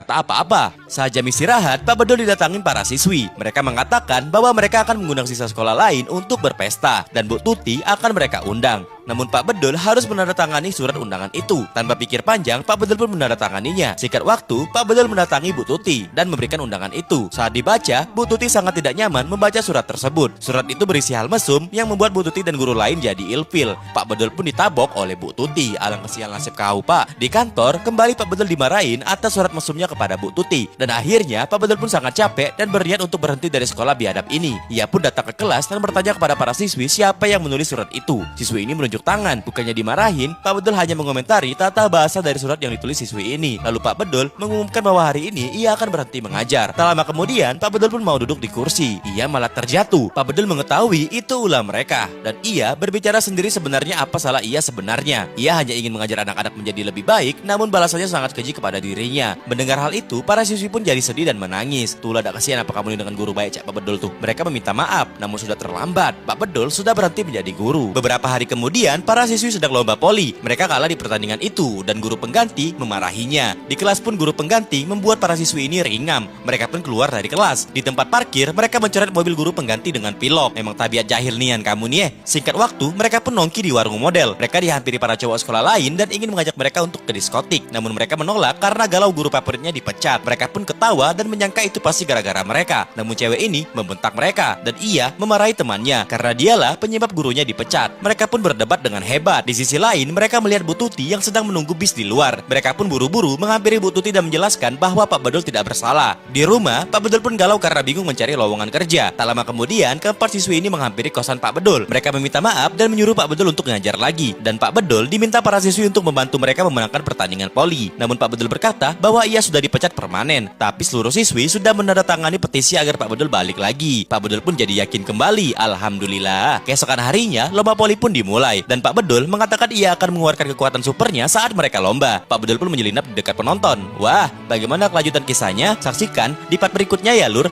berkata apa-apa. Saat jam istirahat, Pak Bedul didatangin para siswi. Mereka mengatakan bahwa mereka akan mengundang siswa sekolah lain untuk berpesta dan Bu Tuti akan mereka undang. Namun Pak Bedul harus menandatangani surat undangan itu. Tanpa pikir panjang, Pak Bedul pun menandatanganinya. Singkat waktu, Pak Bedul mendatangi Bu Tuti dan memberikan undangan itu. Saat dibaca, Bu Tuti sangat tidak nyaman membaca surat tersebut. Surat itu berisi hal mesum yang membuat Bu Tuti dan guru lain jadi ilfil. Pak Bedul pun ditabok oleh Bu Tuti. Alangkah sial nasib kau, Pak. Di kantor, kembali Pak Bedul dimarahin atas surat mesumnya kepada Bu Tuti. Dan akhirnya, Pak Bedul pun sangat capek dan berniat untuk berhenti dari sekolah biadab ini. Ia pun datang ke kelas dan bertanya kepada para siswi siapa yang menulis surat itu. Siswi ini menunjuk tangan, bukannya dimarahin. Pak Bedul hanya mengomentari tata bahasa dari surat yang ditulis siswi ini. Lalu Pak Bedul mengumumkan bahwa hari ini ia akan berhenti mengajar. Tak lama kemudian, Pak Bedul pun mau duduk di kursi. Ia malah terjatuh. Pak Bedul mengetahui itu ulah mereka, dan ia berbicara sendiri sebenarnya apa salah ia sebenarnya. Ia hanya ingin mengajar anak-anak menjadi lebih baik, namun balasannya sangat keji kepada dirinya. Mendengar hal itu, para siswi pun jadi sedih dan menangis. Tulah tak kasihan apa kamu ini dengan guru baik, Cak Pak Bedul tuh. Mereka meminta maaf, namun sudah terlambat. Pak Bedul sudah berhenti menjadi guru. Beberapa hari kemudian, para siswi sedang lomba voli. Mereka kalah di pertandingan itu dan guru pengganti memarahinya. Di kelas pun guru pengganti membuat para siswi ini ringam. Mereka pun keluar dari kelas. Di tempat parkir, mereka mencoret mobil guru pengganti dengan pilok. Memang tabiat jahil nian kamu nih ya. Singkat waktu, mereka pun nongki di warung model. Mereka dihampiri para cowok sekolah lain dan ingin mengajak mereka untuk ke diskotik. Namun mereka menolak karena galau guru favoritnya dipecat. Mereka pun ketawa dan menyangka itu pasti gara-gara mereka. Namun cewek ini membentak mereka dan ia memarahi temannya karena dialah penyebab gurunya dipecat. Mereka pun berdebat dengan hebat. Di sisi lain, mereka melihat Bu Tuti yang sedang menunggu bis di luar. Mereka pun buru-buru menghampiri Bu Tuti dan menjelaskan bahwa Pak Bedul tidak bersalah. Di rumah, Pak Bedul pun galau karena bingung mencari lowongan kerja. Tak lama kemudian, keempat siswi ini menghampiri kosan Pak Bedul. Mereka meminta maaf dan menyuruh Pak Bedul untuk ngajar lagi. Dan Pak Bedul diminta para siswi untuk membantu mereka memenangkan pertandingan voli. Namun Pak Bedul berkata bahwa ia sudah dipecat permanen. Tapi seluruh siswi sudah menandatangani petisi agar Pak Bedul balik lagi. Pak Bedul pun jadi yakin kembali. Alhamdulillah. Keesokan harinya, lomba voli pun dimulai. Dan Pak Bedul mengatakan ia akan mengeluarkan kekuatan supernya saat mereka lomba. Pak Bedul pun menyelinap di dekat penonton. Wah, bagaimana kelanjutan kisahnya? Saksikan di part berikutnya ya, Lur.